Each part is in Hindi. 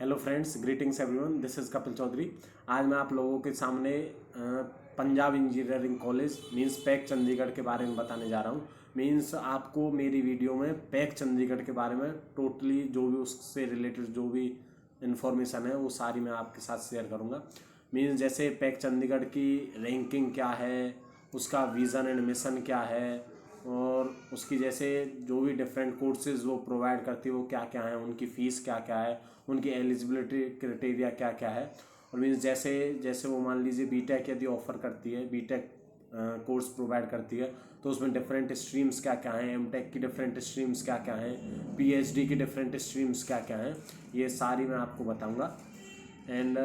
Hello friends, greetings everyone, this is Kapil Chaudhary. आज मैं आप लोगों के सामने Punjab engineering college means PEC Chandigarh के बारे में बताने जा रहा हूँ। मींस आपको मेरी वीडियो में पैक चंडीगढ़ के बारे में टोटली जो भी उससे रिलेटेड जो भी इन्फॉर्मेशन है वो सारी मैं आपके साथ शेयर करूँगा। मींस जैसे पैक चंडीगढ़ की रैंकिंग क्या है, उसका विज़न एंड मिशन क्या है, और उसकी जैसे जो भी डिफरेंट कोर्सेज वो प्रोवाइड करती है वो क्या क्या है, उनकी फ़ीस क्या क्या है, उनकी एलिजिबिलिटी क्राइटेरिया क्या क्या है। और मीन्स जैसे जैसे वो मान लीजिए बीटेक यदि ऑफर करती है, बीटेक कोर्स प्रोवाइड करती है, तो उसमें डिफरेंट स्ट्रीम्स क्या क्या हैं, एमटेक की डिफरेंट स्ट्रीम्स क्या क्या हैं, पीएचडी की डिफरेंट स्ट्रीम्स क्या क्या हैं, ये सारी मैं आपको बताऊंगा। एंड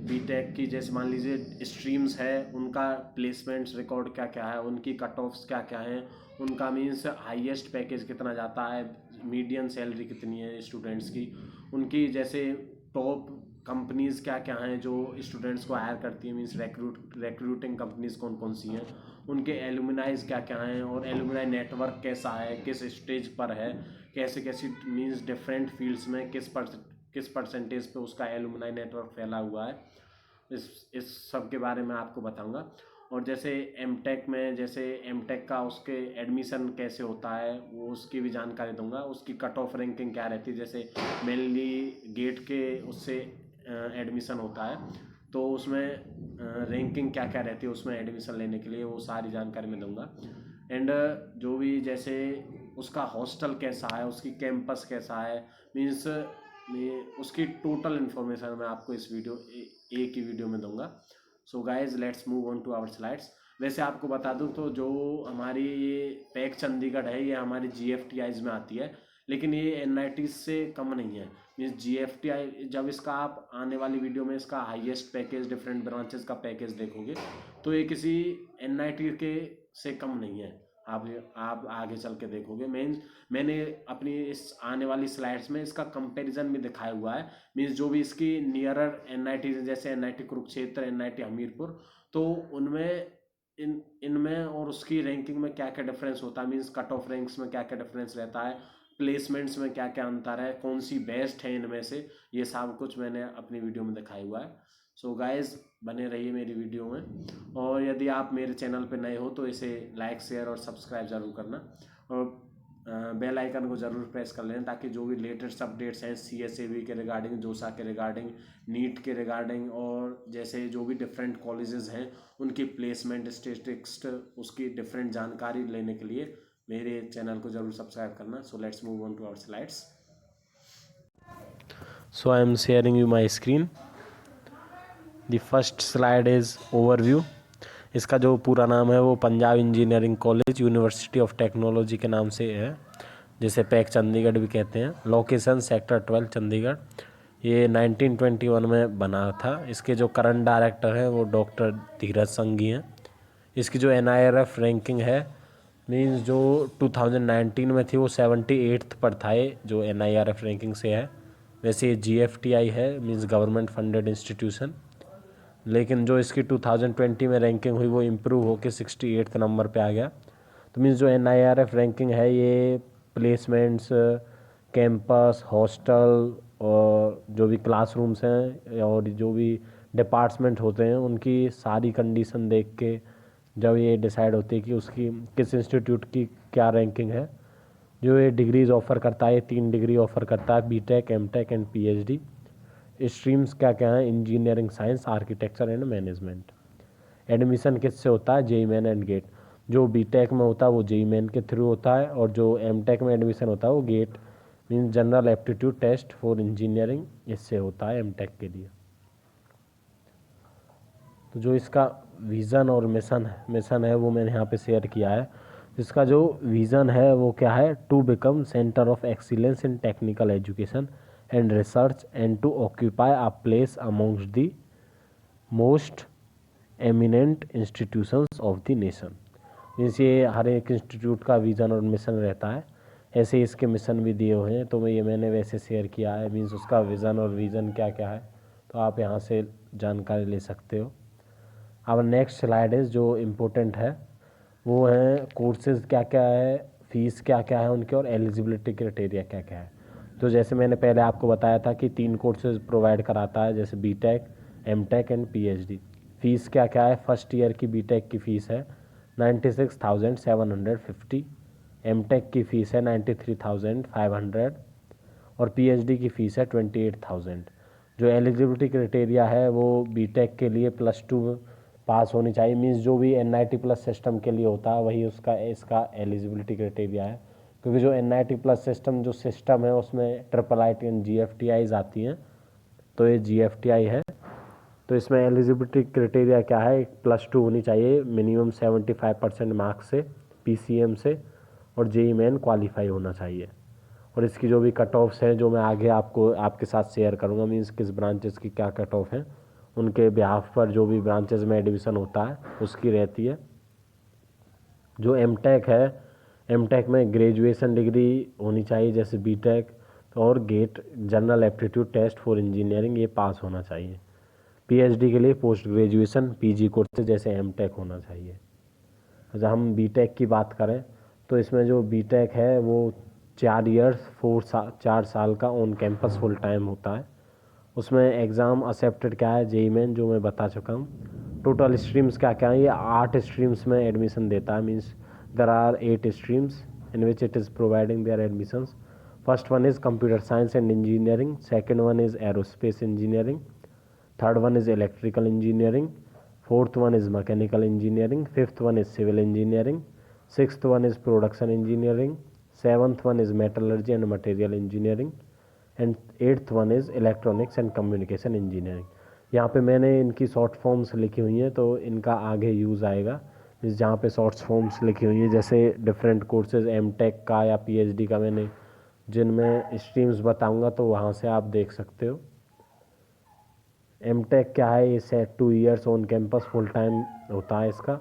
बीटेक की जैसे मान लीजिए स्ट्रीम्स है, उनका प्लेसमेंट्स रिकॉर्ड क्या क्या है, उनकी कट ऑफ्स क्या क्या हैं, उनका मीन्स हाईएस्ट पैकेज कितना जाता है, मीडियन सैलरी कितनी है स्टूडेंट्स की, उनकी जैसे टॉप कंपनीज़ क्या क्या हैं जो स्टूडेंट्स को हायर करती हैं, मीन्स रिक्रूटिंग कंपनीज़ कौन कौन सी हैं, उनके एलुमनाइज क्या क्या हैं, और एलुमनाई नेटवर्क कैसा है, किस स्टेज पर है, कैसे कैसी मीन्स डिफरेंट फील्ड्स में किस परसेंटेज पे उसका एलुमनाई नेटवर्क फैला हुआ है, इस सब के बारे में आपको बताऊंगा। और जैसे एमटेक में जैसे एमटेक का उसके एडमिशन कैसे होता है वो उसकी भी जानकारी दूंगा। उसकी कट ऑफ रैंकिंग क्या रहती है, जैसे मेनली गेट के उससे एडमिशन होता है, तो उसमें रैंकिंग क्या क्या रहती है उसमें एडमिशन लेने के लिए, वो सारी जानकारी मैं दूंगा। एंड जो भी जैसे उसका हॉस्टल कैसा है, उसकी कैंपस कैसा है, मीन्स उसकी टोटल इन्फॉर्मेशन मैं आपको इस एक ही वीडियो में दूंगा। So guys let's move on to our slides. वैसे आपको बता दूं तो जो हमारी ये पैक चंडीगढ़ है ये हमारी GFTIs में आती है, लेकिन ये NIT से कम नहीं है। मीन्स GFTI जब इसका आप आने वाली वीडियो में इसका हाईएस्ट पैकेज डिफरेंट ब्रांचेस का पैकेज देखोगे तो ये किसी NIT के से कम नहीं है। आप आगे चल के देखोगे। मैंने अपनी इस आने वाली स्लाइड्स में इसका कंपैरिजन भी दिखाया हुआ है। मीन्स जो भी इसकी नियरर NIT जैसे NIT कुरुक्षेत्र, NIT हमीरपुर, तो उनमें इनमें और उसकी रैंकिंग में क्या क्या डिफरेंस होता है, मीन्स कट ऑफ रैंक्स में क्या क्या डिफरेंस रहता है, प्लेसमेंट्स में क्या क्या अंतर है, कौन सी बेस्ट है इनमें से, ये सब कुछ मैंने अपनी वीडियो में दिखाया हुआ है। सो गाइज बने रहिए मेरी वीडियो में, और यदि आप मेरे चैनल पे नए हो तो इसे लाइक शेयर और सब्सक्राइब ज़रूर करना, और बेल आइकन को ज़रूर प्रेस कर लें ताकि जो भी लेटेस्ट अपडेट्स हैं CSAB के रिगार्डिंग, जोसा के रिगार्डिंग, नीट के रिगार्डिंग, और जैसे जो भी डिफरेंट कॉलेजेस हैं उनकी प्लेसमेंट स्टेटिस्टिक्स, उसकी डिफरेंट जानकारी लेने के लिए मेरे चैनल को ज़रूर सब्सक्राइब करना। So let's move on to our slides. So I am sharing you my screen. The first slide is overview. इसका जो पूरा नाम है वो Punjab engineering college university of technology के नाम से है, जिसे पैक चंडीगढ़ भी कहते हैं। Location sector 12 Chandigarh. ये 1921 में बना था। इसके जो करंट डायरेक्टर हैं वो डॉक्टर धीरज संघी हैं। इसकी जो NIRF रैंकिंग है, मीन्स जो 2019 में थी वो 78th पर था, ये जो NIRF रैंकिंग से है। वैसे ये GFTI है, मीन्स गवर्नमेंट फंडेड इंस्टीट्यूशन, लेकिन जो इसकी 2020 में रैंकिंग हुई वो इम्प्रूव होकर 68 नंबर पे आ गया। तो मीन्स जो NIRF रैंकिंग है ये प्लेसमेंट्स, कैंपस, हॉस्टल, और जो भी क्लासरूम्स हैं और जो भी डिपार्टमेंट होते हैं उनकी सारी कंडीशन देख के जब ये डिसाइड होती है कि उसकी किस इंस्टीट्यूट की क्या रैंकिंग है। जो ये डिग्रीज ऑफ़र करता है, ये 3 डिग्री ऑफ़र करता है, BTech, MTech and PhD। Streams क्या क्या हैं, engineering, science, architecture and management. Admission किससे होता है, JEE मेन एंड गेट। जो BTech में होता है वो JEE मेन के थ्रू होता है, और जो MTech में एडमिशन होता है वो GATE means general aptitude test for engineering, इससे होता है MTech के लिए। तो जो इसका विज़न और मिशन है वो मैंने यहाँ पे शेयर किया है। इसका जो विज़न है वो क्या है, to become centre of excellence in technical education and research and to occupy a place amongst the most eminent institutions of the nation. Means ये हर एक इंस्टीट्यूट का विज़न और मिशन रहता है, ऐसे इसके मिशन भी दिए हुए हैं, तो मैंने वैसे शेयर किया है। मीन्स उसका विज़न और विज़न क्या क्या है तो आप यहाँ से जानकारी ले सकते हो। अब नेक्स्ट स्लाइड इज़ जो इम्पोर्टेंट है वो है कोर्सेज क्या क्या है, फीस क्या क्या है उनके, और एलिजिबिलिटी क्राइटेरिया क्या क्या है। तो जैसे मैंने पहले आपको बताया था कि 3 कोर्सेज प्रोवाइड कराता है, जैसे BTech, MTech and PhD. Fees क्या क्या है? फर्स्ट ईयर की बीटेक की फ़ीस है 96,750, एमटेक की फ़ीस है 93,500 और पीएचडी की फ़ीस है 28,000। जो एलिजिबिलिटी क्राइटेरिया है वो बीटेक के लिए +2 पास होनी चाहिए, मीन्स जो भी एनआईटी प्लस सिस्टम के लिए होता है वही उसका इसका एलिजिबिलिटी क्राइटेरिया है। क्योंकि जो एनआईटी प्लस सिस्टम जो सिस्टम है उसमें IIIT एंड GFTIs आती हैं, तो ये GFTI है। तो इसमें एलिजिबिलिटी क्राइटेरिया क्या है? +2 होनी चाहिए, मिनिमम 75% मार्क्स से, PCM से, और जेईई मेन क्वालिफाई होना चाहिए। और इसकी जो भी कट ऑफ्स हैं जो मैं आगे आपको आपके साथ शेयर करूँगा, मीन्स किस ब्रांचेस की क्या कट ऑफ हैं, उनके बिहाफ पर जो भी ब्रांचेस में एडमिशन होता है उसकी रहती है। जो एमटेक है, एमटेक में ग्रेजुएशन डिग्री होनी चाहिए जैसे बीटेक, और GATE general aptitude test for engineering ये पास होना चाहिए। पीएचडी के लिए पोस्ट ग्रेजुएशन पीजी कोर्स जैसे एमटेक होना चाहिए। जब हम बीटेक की बात करें तो इसमें जो बीटेक है वो 4 ईयर्स 4 साल का ऑन कैंपस फुल टाइम होता है। उसमें एग्ज़ाम एक्सेप्टेड क्या है? जेईई मेन जो मैं बता चुका हूँ। टोटल स्ट्रीम्स क्या क्या है? ये 8 स्ट्रीम्स में एडमिशन देता है, means there are 8 streams in which it is providing their admissions. First one is computer science and engineering, second one is aerospace engineering, third one is electrical engineering, fourth one is mechanical engineering, fifth one is civil engineering, sixth one is production engineering, seventh one is metallurgy and material engineering, and 8th one is electronics and communication engineering. यहाँ पे मैंने इनकी शॉर्ट फॉर्म्स लिखी हुई हैं तो इनका आगे यूज़ आएगा। जहाँ पे शॉर्ट फॉर्म्स लिखी हुई हैं जैसे डिफरेंट कोर्सेज एमटेक का या पीएचडी का, मैंने जिनमें स्ट्रीम्स बताऊँगा तो वहाँ से आप देख सकते हो। एमटेक क्या है? ये 2 years on campus full time होता है। इसका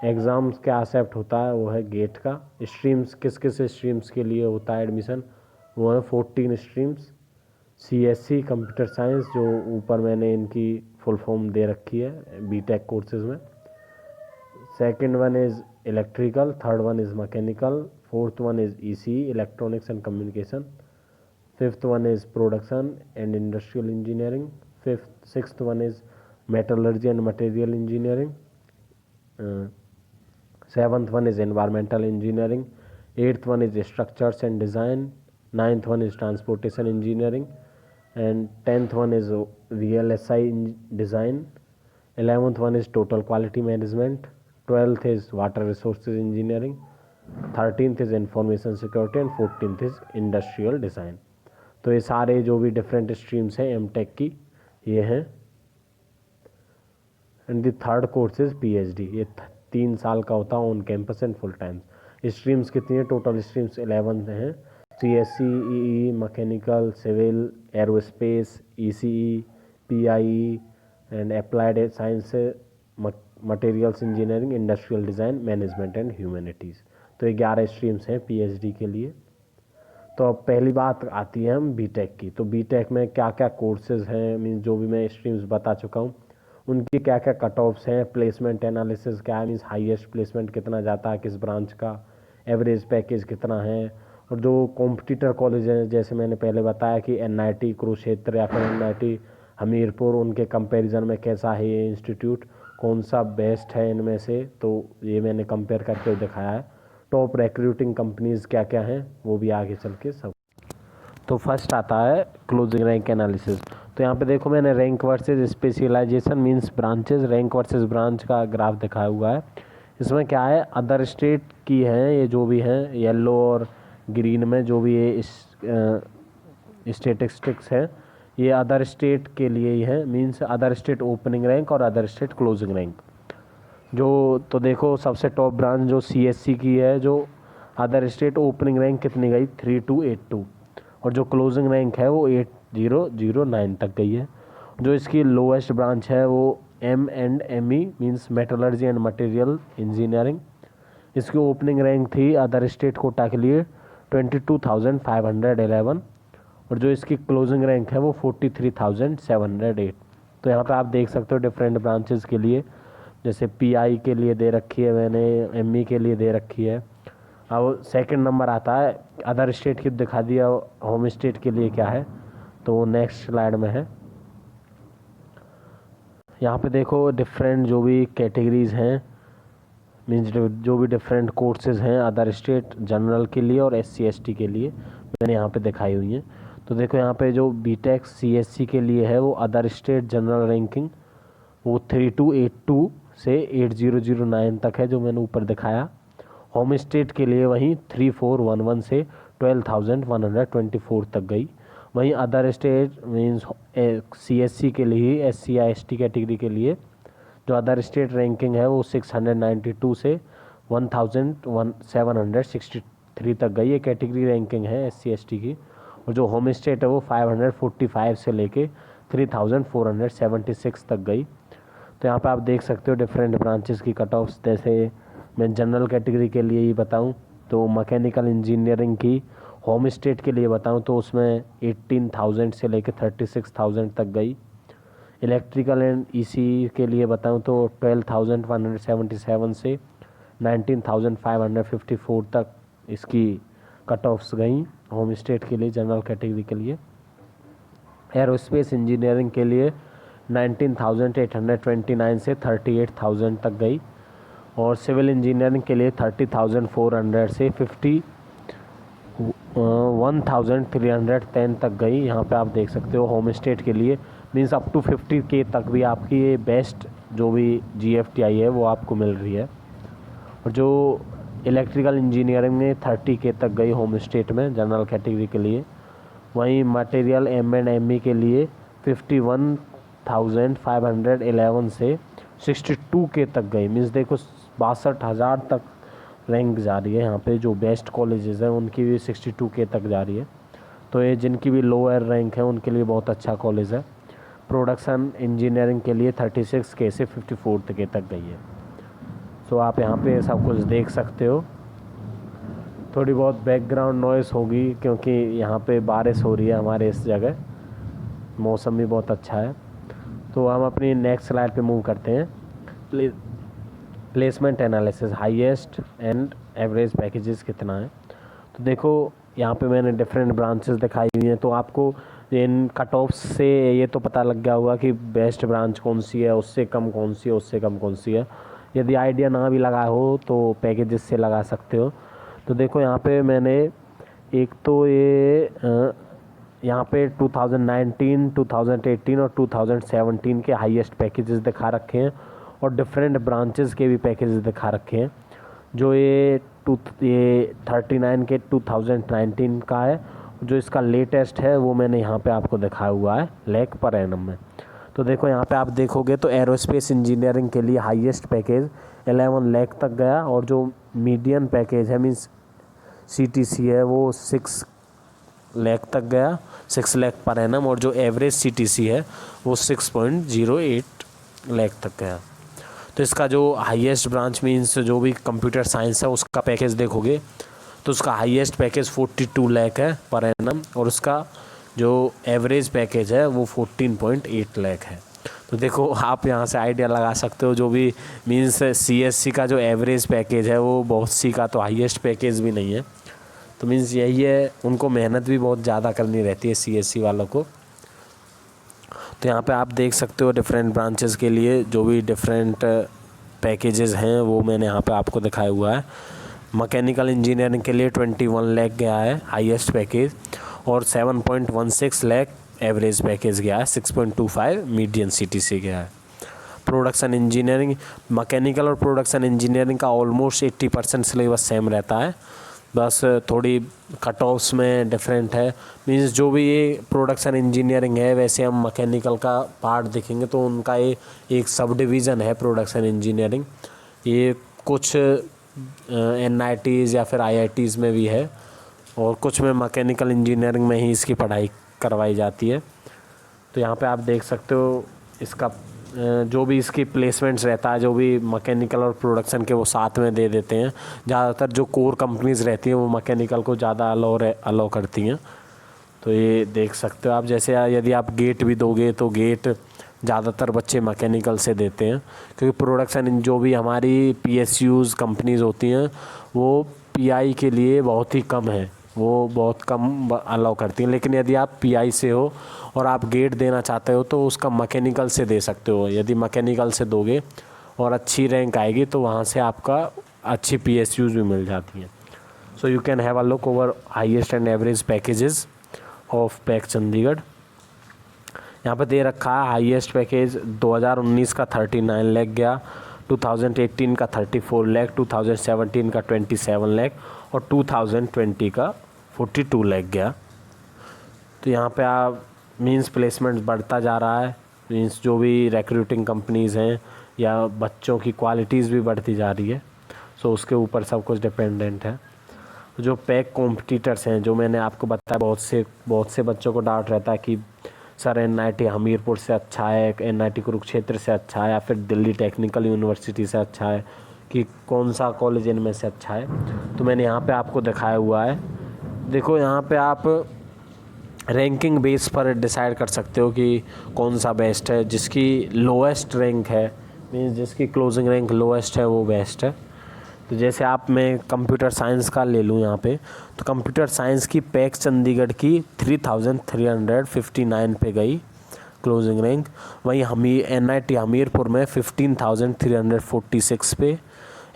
एग्ज़ाम्स क्या एक्सेप्ट होता है? वो है गेट का। स्ट्रीम्स किस किस स्ट्रीम्स के लिए होता है एडमिशन? वो है 14 स्ट्रीम्स। CSC कंप्यूटर साइंस, जो ऊपर मैंने इनकी फुल फॉर्म दे रखी है बीटेक कोर्सेज में। Second one is electrical, third one is mechanical, fourth one is ECE electronics and communication, fifth one is production and industrial engineering, sixth one is metallurgy and material engineering, seventh one is environmental engineering, eighth one is structures and design, ninth one is transportation engineering, and 10th one is VLSI design, 11th one is total quality management, 12th is water resources engineering, 13th is information security and 14th is industrial design। तो ये सारे जो भी डिफरेंट स्ट्रीम्स हैं एमटेक की ये हैं। And the third course is PhD, ये 3 साल का होता है on campus and full time. Streams कितनी है? टोटल स्ट्रीम्स 11 हैं। CSC, EE, mechanical, civil, aerospace, ECE, PIE and applied science, materials engineering, industrial design, management and humanities. तो ये 11 स्ट्रीम्स हैं PhD के लिए। तो अब पहली बात आती है हम बीटेक की। तो बीटेक में क्या क्या कोर्सेज हैं, मीन्स जो भी मैं स्ट्रीम्स बता चुका हूँ उनकी क्या क्या कट ऑफ्स हैं, प्लेसमेंट एनालिसिस क्या है, मीन्स हाईएस्ट प्लेसमेंट कितना जाता है किस ब्रांच का, एवरेज पैकेज कितना है, और जो कॉम्पिटिटर कॉलेज हैं जैसे मैंने पहले बताया कि NIT कुरुक्षेत्र या फिर NIT हमीरपुर, उनके कंपैरिजन में कैसा है ये इंस्टीट्यूट, कौन सा बेस्ट है इनमें से, तो ये मैंने कंपेयर करके दिखाया है। टॉप रिक्रूटिंग कंपनीज़ क्या क्या हैं वो भी आगे चल के सब। तो फर्स्ट आता है क्लोजिंग रैंक एनालिसिस। तो यहाँ पे देखो मैंने rank versus specialisation means branches, rank versus branch का ग्राफ दिखाया हुआ है। इसमें क्या है, अदर स्टेट की हैं ये जो भी हैं, येलो और ग्रीन में जो भी ये स्टेटिस्टिक्स है ये अदर स्टेट के लिए ही है, means other state opening rank और अदर स्टेट क्लोजिंग रैंक। जो तो देखो सबसे टॉप ब्रांच जो CSC की है, जो अदर स्टेट ओपनिंग रैंक कितनी गई 3282, और जो क्लोजिंग रैंक है वो 8009 तक गई है। जो इसकी लोएस्ट ब्रांच है वो M&ME means metallurgy and material engineering. इसकी ओपनिंग रैंक थी अदर स्टेट कोटा के लिए 22,511, और जो इसकी क्लोजिंग रैंक है वो 43,708। तो यहाँ पे आप देख सकते हो डिफरेंट ब्रांचेस के लिए, जैसे PI के लिए दे रखी है मैंने, ME के लिए दे रखी है, अब सेकंड नंबर आता है अदर स्टेट की दिखा दिया, होम स्टेट के लिए क्या है तो वो नेक्स्ट स्लाइड में है। यहाँ पे देखो डिफरेंट जो भी कैटेगरीज हैं, मीन्स जो भी डिफरेंट कोर्सेज हैं अदर स्टेट जनरल के लिए और SC ST के लिए मैंने यहाँ पे दिखाई हुई हैं। तो देखो यहाँ पे जो BTech CSC के लिए है वो अदर स्टेट जनरल रैंकिंग वो 3282 से 8009 तक है जो मैंने ऊपर दिखाया। होम स्टेट के लिए वहीं 3411 से 12124 तक गई। वहीं अदर स्टेट मीन्स CSC के लिए SC या ST कैटेगरी के लिए जो अदर स्टेट रैंकिंग है वो 692 से 1763 तक गई। ये कैटेगरी रैंकिंग है SC ST की। और जो होम स्टेट है वो 545 से लेके 3476 तक गई। तो यहाँ पे आप देख सकते हो डिफरेंट ब्रांचेस की कट ऑफ्स। जैसे मैं जनरल कैटेगरी के लिए ही बताऊँ तो मैकेनिकल इंजीनियरिंग की होम स्टेट के लिए बताऊँ तो उसमें 18,000 से लेके 36,000 तक गई। इलेक्ट्रिकल एंड ECE के लिए बताऊँ तो 12,177 से 19,554 तक इसकी कट ऑफ्स गई होम स्टेट के लिए जनरल कैटेगरी के लिए। एरोस्पेस इंजीनियरिंग के लिए 19,829 से 38,000 तक गई। और सिविल इंजीनियरिंग के लिए 30,400 से 51,310 तक गई। यहाँ पे आप देख सकते हो होम स्टेट के लिए मीन्स अप टू 50K तक भी आपकी ये बेस्ट जो भी GFTI है वो आपको मिल रही है। और जो इलेक्ट्रिकल इंजीनियरिंग में 30K तक गई होम स्टेट में जनरल कैटेगरी के लिए। वहीं मटेरियल M&ME के लिए 51,511 से 62K तक गई। मीन्स देखो 62,000 तक रैंक जा रही है यहाँ पे। जो बेस्ट कॉलेजेस हैं उनकी भी 62K तक जा रही है। तो ये जिनकी भी लोअर रैंक है उनके लिए बहुत अच्छा कॉलेज है। प्रोडक्शन इंजीनियरिंग के लिए 36K से 54K तक गई है। सो आप यहाँ पे सब कुछ देख सकते हो। थोड़ी बहुत बैकग्राउंड नॉइस होगी क्योंकि यहाँ पे बारिश हो रही है हमारे इस जगह, मौसम भी बहुत अच्छा है। तो हम अपनी नेक्स्ट स्लाइड पे मूव करते हैं। Placement analysis, highest and average packages कितना है। तो देखो यहाँ पे मैंने डिफरेंट ब्रांचेस दिखाई हुई हैं। तो आपको इन कट ऑफ्स से ये तो पता लग गया होगा कि बेस्ट ब्रांच कौन सी है, उससे कम कौन सी है, उससे कम कौन सी है। यदि आइडिया ना भी लगा हो तो पैकेजेस से लगा सकते हो। तो देखो यहाँ पे मैंने एक तो ये यहाँ पे 2019, 2018 और 2017 के हाईएस्ट पैकेजेस दिखा रखे हैं और डिफरेंट ब्रांचेस के भी पैकेजेस दिखा रखे हैं। जो ये 39 के 2019 का है। जो इसका लेटेस्ट है वो मैंने यहाँ पे आपको दिखाया हुआ है लाख पर एनम में। तो देखो यहाँ पे आप देखोगे तो एरोस्पेस इंजीनियरिंग के लिए हाईएस्ट पैकेज 11 लाख तक गया। और जो मीडियन पैकेज है मीन्स CTC है वो 6 लाख तक गया, 6 लाख पर एनम। और जो एवरेज CTC है वो 6.08 लाख तक गया। तो इसका जो हाईएस्ट ब्रांच मीन्स जो भी कंप्यूटर साइंस है उसका पैकेज देखोगे तो उसका हाईएस्ट पैकेज 42 लाख है पर एनम। और उसका जो एवरेज पैकेज है वो 14.8 लाख है। तो देखो आप यहाँ से आइडिया लगा सकते हो। जो भी मीन्स CSC का जो एवरेज पैकेज है वो बहुत सी का तो हाईएस्ट पैकेज भी नहीं है। तो मीन्स यही है, उनको मेहनत भी बहुत ज़्यादा करनी रहती है CSC वालों को। तो यहाँ पे आप देख सकते हो डिफरेंट ब्रांचेस के लिए जो भी डिफरेंट पैकेजेस हैं वो मैंने यहाँ पे आपको दिखाया हुआ है। मैकेनिकल इंजीनियरिंग के लिए 21 लाख गया है हाईएस्ट पैकेज और 7.16 लाख एवरेज पैकेज गया है, 6.25 मीडियन CTC गया है। प्रोडक्शन इंजीनियरिंग, मैकेनिकल और प्रोडक्शन इंजीनियरिंग का ऑलमोस्ट 80% सिलेबस सेम रहता है, बस थोड़ी कट ऑफ्स में डिफरेंट है। मीन्स जो भी ये प्रोडक्शन इंजीनियरिंग है वैसे हम मैकेनिकल का पार्ट देखेंगे तो उनका ये एक सब डिवीज़न है प्रोडक्शन इंजीनियरिंग। ये कुछ NITs या फिर IITs में भी है और कुछ में मैकेनिकल इंजीनियरिंग में ही इसकी पढ़ाई करवाई जाती है। तो यहाँ पे आप देख सकते हो इसका जो भी इसकी प्लेसमेंट्स रहता है, जो भी मैकेनिकल और प्रोडक्शन के वो साथ में दे देते हैं। ज़्यादातर जो कोर कंपनीज़ रहती हैं वो मैकेनिकल को ज़्यादा अलाउ करती हैं। तो ये देख सकते हो आप। जैसे यदि आप गेट भी दोगे तो गेट ज़्यादातर बच्चे मैकेनिकल से देते हैं क्योंकि प्रोडक्शन जो भी हमारी PSUs कंपनीज़ होती हैं वो पीआई के लिए बहुत ही कम है, वो बहुत कम अलाउ करती हैं। लेकिन यदि आप पीआई से हो और आप गेट देना चाहते हो तो उसका मैकेनिकल से दे सकते हो। यदि मैकेनिकल से दोगे और अच्छी रैंक आएगी तो वहाँ से आपका अच्छी पीएसयूज भी मिल जाती हैं। So you can have a look over highest and average packages of pack Chandigarh. यहाँ पर दे रखा है हाईएस्ट पैकेज 2019 का 39 लाख गया, 2018 का 34 लाख, 2017 का 27 लाख और 2020 का 42 लाख गया। तो यहाँ पे आप मींस प्लेसमेंट बढ़ता जा रहा है, मींस जो भी रिक्रूटिंग कंपनीज़ हैं या बच्चों की क्वालिटीज़ भी बढ़ती जा रही है। सो उसके ऊपर सब कुछ डिपेंडेंट है। जो पैक कॉम्पिटिटर्स हैं, जो मैंने आपको बताया, बहुत से बच्चों को डाउट रहता है कि सर एनआईटी हमीरपुर से अच्छा है, एनआईटी कुरुक्षेत्र से अच्छा है या फिर दिल्ली टेक्निकल यूनिवर्सिटी से अच्छा है, कि कौन सा कॉलेज इनमें से अच्छा है। तो मैंने यहाँ पे आपको दिखाया हुआ है। देखो यहाँ पे आप रैंकिंग बेस पर डिसाइड कर सकते हो कि कौन सा बेस्ट है। जिसकी लोएस्ट रैंक है, मीन्स जिसकी क्लोजिंग रैंक लोएस्ट है, वो बेस्ट है। तो जैसे आप मैं कंप्यूटर साइंस का ले लूँ यहाँ पे, तो कंप्यूटर साइंस की पैक चंडीगढ़ की 3359 पे गई क्लोजिंग रैंक। वहीं एनआईटी हमीरपुर में 15,346 पे,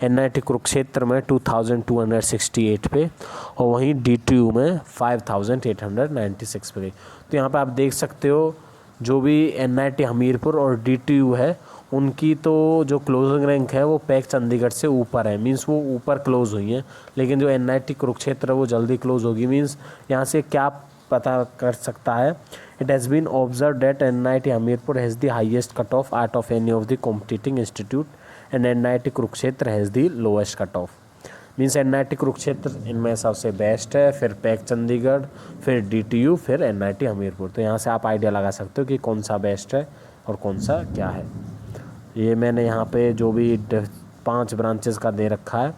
एनआईटी कुरुक्षेत्र में 2268 पे और वहीं डीटीयू में 5896 पे गई। तो यहाँ पे आप देख सकते हो जो भी एनआईटी हमीरपुर और डीटीयू है उनकी तो जो क्लोजिंग रैंक है वो पैक चंडीगढ़ से ऊपर है, मींस वो ऊपर क्लोज हुई हैं। लेकिन जो एनआईटी कुरुक्षेत्र है वो जल्दी क्लोज होगी। मींस यहाँ से क्या पता कर सकता है, it has been observe that NIT Hamirpur has the highest cut off out of any of the competing institute and NIT Kurukshetra has the lowest cut off. Means NIT Kurukshetra इनमें सबसे बेस्ट है, फिर पैक चंडीगढ़, फिर डीटीयू, फिर एनआईटी हमीरपुर। तो यहाँ से आप आइडिया लगा सकते हो कि कौन सा बेस्ट है और कौन सा क्या है। ये मैंने यहाँ पे जो भी 5 ब्रांचेस का दे रखा है,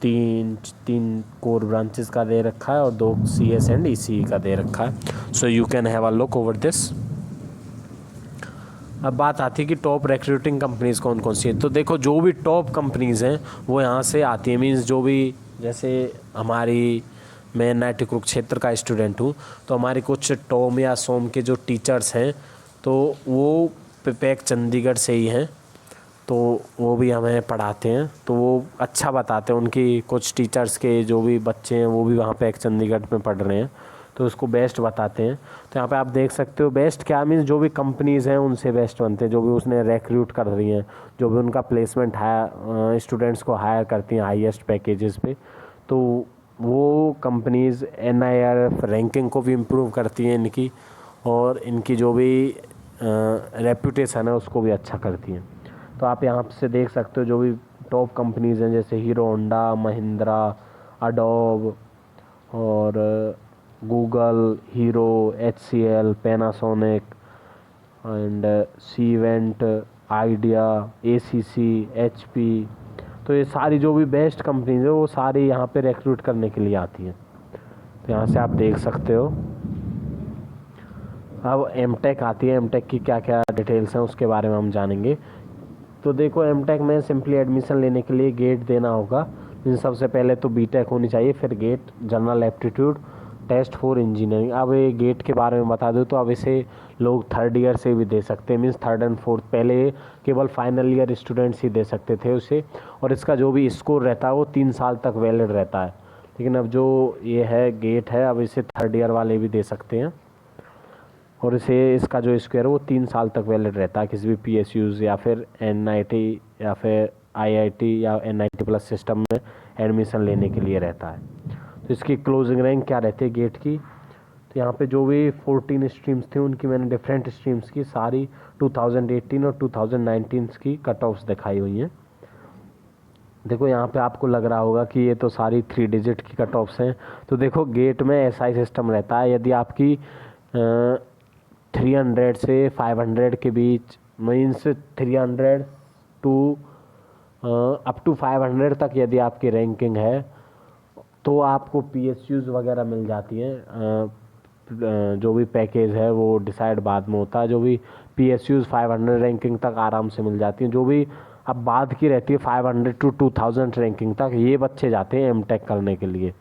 तीन कोर ब्रांचेस का दे रखा है और 2 CS एंड ECE का दे रखा है। So you can have a look over this. अब बात आती है कि टॉप रिक्रूटिंग कंपनीज़ कौन कौन सी है। तो देखो जो भी टॉप कंपनीज़ हैं वो यहाँ से आती है। मीन्स जो भी, जैसे मैं एनआईटी कुरुक्षेत्र का स्टूडेंट हूँ, तो हमारी कुछ टॉम या सोम के जो टीचर्स हैं तो वो पैक चंडीगढ़ से ही हैं, तो वो भी हमें पढ़ाते हैं। तो वो अच्छा बताते हैं, उनकी कुछ टीचर्स के जो भी बच्चे हैं वो भी वहाँ पैक चंडीगढ़ में पढ़ रहे हैं, तो उसको बेस्ट बताते हैं। तो यहाँ पे आप देख सकते हो बेस्ट क्या मीन्स जो भी कंपनीज़ हैं उनसे बेस्ट बनते हैं, जो भी उसने रिक्रूट कर रही हैं, जो भी उनका प्लेसमेंट है, स्टूडेंट्स को हायर करती हैं हाईएस्ट पैकेजेस पे, तो वो कंपनीज़ NIRF रैंकिंग को भी इम्प्रूव करती हैं इनकी, और इनकी जो भी रेपुटेशन है उसको भी अच्छा करती हैं। तो आप यहाँ से देख सकते हो जो भी टॉप कंपनीज़ हैं, जैसे हीरो होंडा, महिंद्रा, अडोब और Google, Hero, HCL, Panasonic and Cvent, Idea, ACC, HP। तो ये सारी जो भी बेस्ट कंपनीज है वो सारी यहाँ पे रिक्रूट करने के लिए आती हैं। तो यहाँ से आप देख सकते हो। अब एमटेक आती है, एमटेक की क्या क्या डिटेल्स हैं उसके बारे में हम जानेंगे। तो देखो एमटेक में सिंपली एडमिशन लेने के लिए गेट देना होगा। सबसे पहले तो बीटेक होनी चाहिए, फिर GATE, general aptitude test for engineering. अब ये गेट के बारे में बता दूँ तो अब इसे लोग 3rd ईयर से भी दे सकते हैं, मीन्स 3rd एंड 4th। पहले केवल फाइनल ईयर स्टूडेंट्स ही दे सकते थे उसे, और इसका जो भी स्कोर रहता है वो 3 साल तक वैलिड रहता है। लेकिन अब जो ये है गेट है, अब इसे 3rd ईयर वाले भी दे सकते हैं, और इसका जो स्क्वायर है वो 3 साल तक वैलिड रहता है किसी भी PSUs या फिर NIT या फिर IIT या NIT प्लस सिस्टम में एडमिशन लेने के लिए रहता है। तो इसकी क्लोजिंग रैंक क्या रहती है गेट की। तो यहाँ पे जो भी 14 स्ट्रीम्स थी उनकी मैंने डिफरेंट स्ट्रीम्स की सारी 2018 और 2019 की कट ऑफ्स दिखाई हुई हैं। देखो यहाँ पे आपको लग रहा होगा कि ये तो सारी 3 डिजिट की कट ऑफ्स हैं। तो देखो गेट में ऐसा सिस्टम रहता है, यदि आपकी 300 से 500 के बीच, मीन्स 300 टू अप टू 500 तक यदि आपकी रैंकिंग है तो आपको PSUs वगैरह मिल जाती हैं। जो भी पैकेज है वो डिसाइड बाद में होता है। जो भी PSUs 500 रैंकिंग तक आराम से मिल जाती हैं। जो भी अब बाद की रहती है 500 to 2000 रैंकिंग तक, ये बच्चे जाते हैं एमटेक करने के लिए,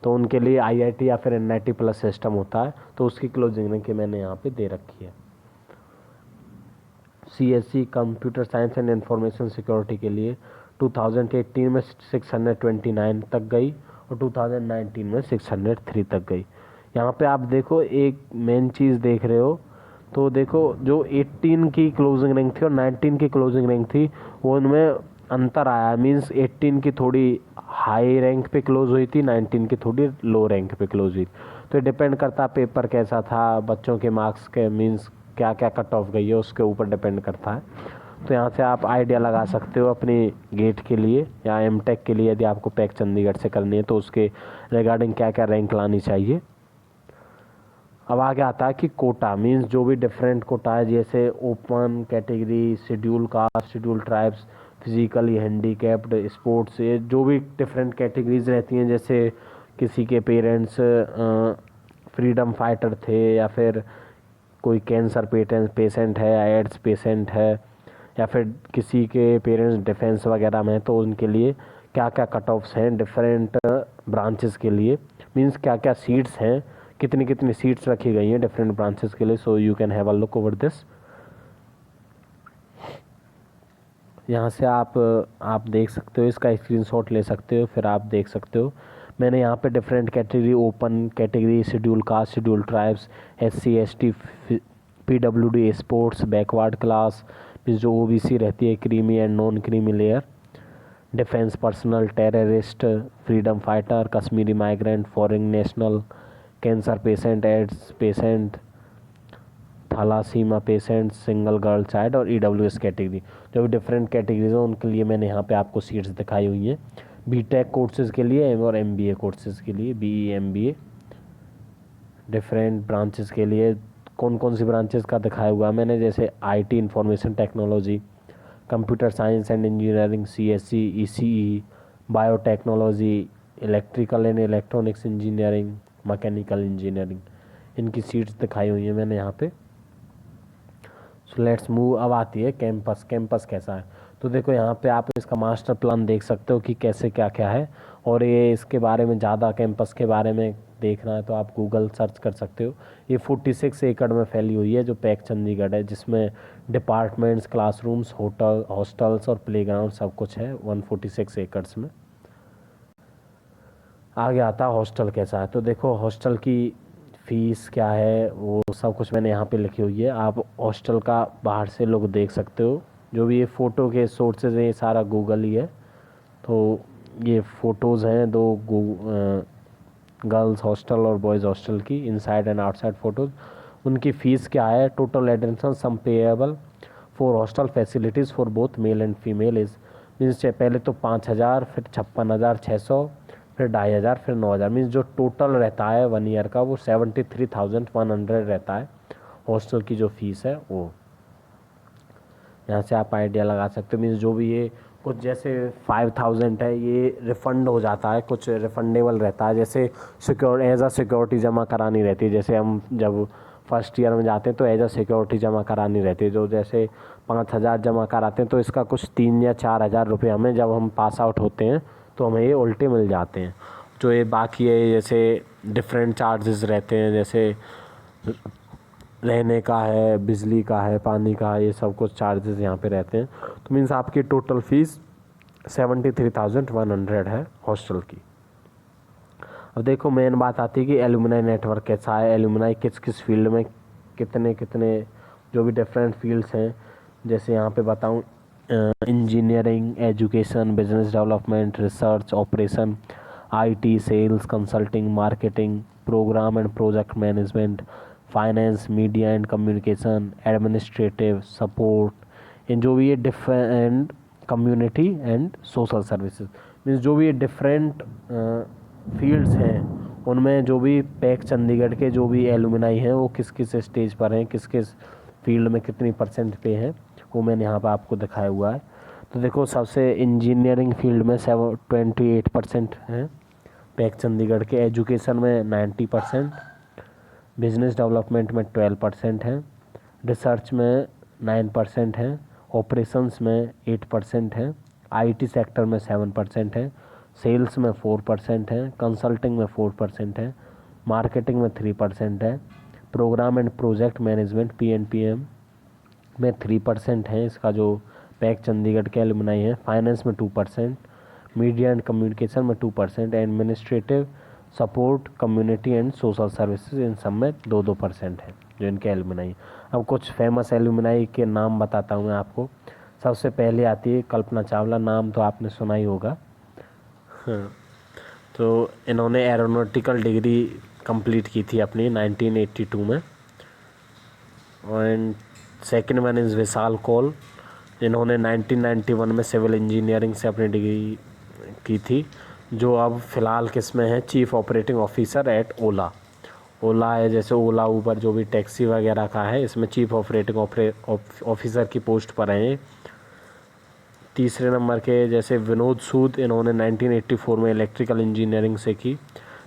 तो उनके लिए आईआईटी या फिर एनआईटी प्लस सिस्टम होता है, तो उसकी क्लोजिंग रैंक मैंने यहाँ पे दे रखी है। CSC computer science and information security के लिए 2018 में 629 तक गई और 2019 में 603 तक गई। यहाँ पे आप देखो एक मेन चीज़ देख रहे हो, तो देखो जो 18 की क्लोजिंग रैंक थी और 19 की क्लोजिंग रैंक थी वो उनमें अंतर आया, मींस 18 की थोड़ी हाई रैंक पे क्लोज हुई थी, 19 की थोड़ी लो रैंक पे क्लोज हुई। तो डिपेंड करता पेपर कैसा था, बच्चों के मार्क्स के मींस क्या क्या कट ऑफ गई है उसके ऊपर डिपेंड करता है। तो यहाँ से आप आइडिया लगा सकते हो अपनी गेट के लिए या एमटेक के लिए, यदि आपको पैक चंडीगढ़ से करनी है तो उसके रिगार्डिंग क्या क्या रैंक लानी चाहिए। अब आगे आता है कि कोटा, मींस जो भी डिफरेंट कोटा है, जैसे open category, schedule caste, schedule tribes, physically handicapped, sports, ये जो भी डिफरेंट कैटेगरीज रहती हैं, जैसे किसी के पेरेंट्स फ्रीडम फाइटर थे या फिर कोई कैंसर पेशेंट है, एड्स पेशेंट है, या फिर किसी के पेरेंट्स डिफेंस वगैरह में, तो उनके लिए क्या क्या कट ऑफ्स हैं डिफरेंट ब्रांचेस के लिए, मींस क्या क्या सीट्स हैं, कितनी कितनी सीट्स रखी गई हैं डिफरेंट ब्रांचेस के लिए। So you can have a look over this. यहाँ से आप देख सकते हो, इसका स्क्रीनशॉट ले सकते हो, फिर आप देख सकते हो मैंने यहाँ पे different category, open category, schedule caste, schedule tribes, SC ST, PWD, sports, backward class, जो OBC रहती है, creamy and non creamy layer, defence personnel, terrorist, freedom fighter, Kashmiri migrant, foreign national, cancer patient, AIDS patient, thalassemia patient, single girl child और EWS कैटेगरी, जो भी डिफरेंट कैटेगरीज हैं उनके लिए मैंने यहाँ पे आपको सीट्स दिखाई हुई हैं। बीटेक कोर्सेज़ के लिए और MBA कोर्सेज़ के लिए, BE MBA, डिफरेंट ब्रांचेस के लिए कौन कौन सी ब्रांचेस का दिखाया हुआ है मैंने, जैसे IT information technology, computer science and engineering CSE, ECE, biotechnology, electrical and electronics engineering, mechanical engineering, इनकी सीट्स दिखाई हुई हैं मैंने यहाँ पे। सो लेट्स मूव। अब आती है कैंपस कैसा है, तो देखो यहाँ पे आप इसका मास्टर प्लान देख सकते हो कि कैसे क्या क्या है, और ये इसके बारे में ज़्यादा कैंपस के बारे में देखना है तो आप गूगल सर्च कर सकते हो। ये 46 एकड़ में फैली हुई है जो पैक चंडीगढ़ है, जिसमें डिपार्टमेंट्स, क्लासरूम्स, हॉस्टल्स और प्लेग्राउंड सब कुछ है 146 एकड़्स में। आगे आता है हॉस्टल कैसा है, तो देखो हॉस्टल की फ़ीस क्या है वो सब कुछ मैंने यहाँ पे लिखी हुई है, आप हॉस्टल का बाहर से लोग देख सकते हो। जो भी ये फ़ोटो के सोर्सेज हैं ये सारा गूगल ही है, तो ये फ़ोटोज़ हैं दो गर्ल्स हॉस्टल और बॉयज़ हॉस्टल की, इनसाइड एंड आउटसाइड फ़ोटोज़। उनकी फ़ीस क्या है, total admission sum payable for hostel facilities for both male and female is, means पहले तो 5000, फिर 56,600, फिर 2500, फिर 9000, मीन्स जो टोटल रहता है 1 ईयर का वो 73,100 रहता है हॉस्टल की जो फ़ीस है वो। यहाँ से आप आइडिया लगा सकते हो, मीन्स जो भी ये कुछ जैसे 5000 है ये रिफ़ंड हो जाता है, कुछ रिफ़ंडेबल रहता है, जैसे एज अ सिक्योरिटी जमा करानी रहती है, जैसे हम जब फर्स्ट ईयर में जाते हैं तो एज अ सिक्योरिटी जमा करानी रहती है, जो जैसे 5000 जमा कराते हैं तो इसका कुछ 3 या 4 हज़ार रुपये हमें जब हम पास आउट होते हैं तो हमें ये उल्टे मिल जाते हैं। जो ये बाकी है जैसे डिफरेंट चार्जेस रहते हैं, जैसे रहने का है, बिजली का है, पानी का है, ये सब कुछ चार्जेस यहाँ पे रहते हैं। तो मीन्स आपकी टोटल फ़ीस 73,100 है हॉस्टल की। अब देखो मेन बात आती है कि एलुमनाई नेटवर्क कैसा है, एलुमनाई किस किस फील्ड में कितने कितने जो भी डिफरेंट फील्ड्स हैं, जैसे यहाँ पे बताऊँ engineering, education, business development, research, operation, IT, sales, consulting, marketing, programme and project management, finance, media and communication, administrative support, इन जो भी ये different community and social services, means जो भी ये डिफरेंट फील्ड्स हैं उनमें जो भी पैक चंडीगढ़ के जो भी एलुमनाई हैं वो किस किस स्टेज पर हैं, किस किस फील्ड में कितनी % पे हैं, वो मैंने यहाँ पर आपको दिखाया हुआ है। तो देखो सबसे इंजीनियरिंग फील्ड में 28% हैं पैक चंडीगढ़ के, एजुकेशन में 90%, बिजनेस डेवलपमेंट में 12% है, रिसर्च में 9% है, ऑपरेशंस में 8% है, IT सेक्टर में 7% है, सेल्स में 4% है, कंसल्टिंग में 4% है, मार्केटिंग में 3% है, program and project management PNPM में 3% है इसका जो पैक चंडीगढ़ के एलुमनाई है, फाइनेंस में 2%, मीडिया एंड कम्युनिकेशन में 2%, administrative support community and social services in सब में 2% है जो इनके एलुमनाई। अब कुछ फेमस एलुमनाई के नाम बताता हूँ मैं आपको। सबसे पहले आती है कल्पना चावला, नाम तो आपने सुना ही होगा। हाँ, तो इन्होंने एरोनॉटिकल डिग्री कंप्लीट की थी अपनी 1982 में। एंड सेकेंड वन इज़ विशाल कौल, इन्होंने 1991 में सिविल इंजीनियरिंग से अपनी डिग्री की थी, जो अब फ़िलहाल किस में है, चीफ़ ऑपरेटिंग ऑफिसर एट ओला। ओला है जैसे ओला ऊबर जो भी टैक्सी वगैरह का है, इसमें चीफ़ ऑपरेटिंग ऑफिसर की पोस्ट पर हैं। तीसरे नंबर के जैसे विनोद सूद, इन्होंने 1984 में इलेक्ट्रिकल इंजीनियरिंग से की,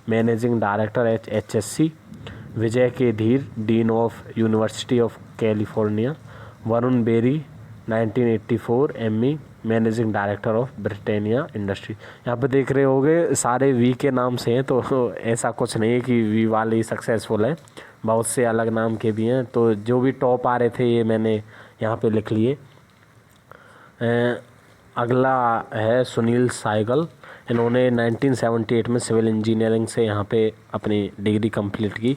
managing director HSC। Vijay K Dhir, dean of University of California. Varun Beri 1984 ME, managing director of Britannia industry. यहाँ पे देख रहे होगे सारे वी के नाम से हैं, तो ऐसा कुछ नहीं है कि वी वाले ही सक्सेसफुल हैं, बहुत से अलग नाम के भी हैं। तो जो भी टॉप आ रहे थे ये मैंने यहाँ पे लिख लिए। अगला है सुनील साइगल, इन्होंने 1978 में सिविल इंजीनियरिंग से यहाँ पे अपनी डिग्री कंप्लीट की,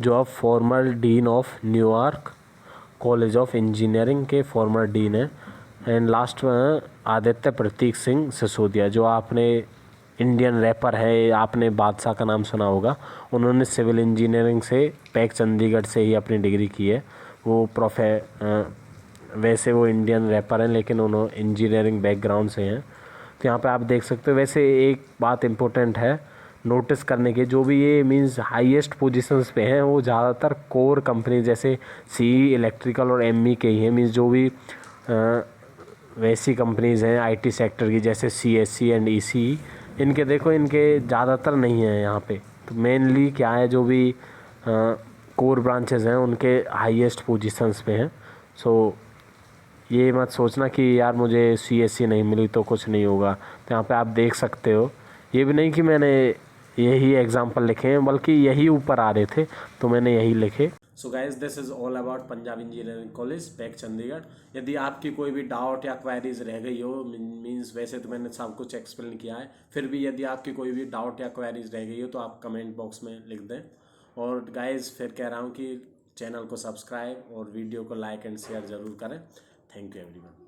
जो अब former dean of New York college of engineering के फॉर्मर डीन है। एंड लास्ट में आदित्य प्रतीक सिंह सिसोदिया, जो आपने इंडियन रैपर है, आपने बादशाह का नाम सुना होगा, उन्होंने सिविल इंजीनियरिंग से पैक चंडीगढ़ से ही अपनी डिग्री की है। वो वैसे वो इंडियन रैपर हैं लेकिन उन्होंने इंजीनियरिंग बैकग्राउंड से हैं। तो यहाँ पे आप देख सकते हो। वैसे एक बात इम्पोर्टेंट है नोटिस करने की, जो भी ये मींस हाईएस्ट पोजीशंस पे हैं वो ज़्यादातर कोर कंपनी जैसे CE इलेक्ट्रिकल और ME के ही हैं। मींस जो भी वैसी कंपनीज़ हैं IT सेक्टर की जैसे CSC एंड ECE, इनके देखो इनके ज़्यादातर नहीं हैं यहाँ पे। तो मेनली क्या है, जो भी कोर ब्रांचेस हैं उनके हाईएस्ट पोजीशंस पे हैं। सो ये मत सोचना कि यार मुझे CSC नहीं मिली तो कुछ नहीं होगा। तो यहाँ पे आप देख सकते हो, ये भी नहीं कि मैंने यही एग्जांपल लिखे हैं, बल्कि यही ऊपर आ रहे थे तो मैंने यही लिखे। So guys this is all about Punjab engineering college pack Chandigarh. यदि आपकी कोई भी डाउट या क्वेरीज रह गई हो, मीन्स वैसे तो मैंने सब कुछ एक्सप्लेन किया है, फिर भी यदि आपकी कोई भी डाउट या क्वेरीज रह गई हो तो आप कमेंट बॉक्स में लिख दें। और गाइज फिर कह रहा हूँ कि चैनल को सब्सक्राइब और वीडियो को लाइक एंड शेयर ज़रूर करें। Thank you everyone.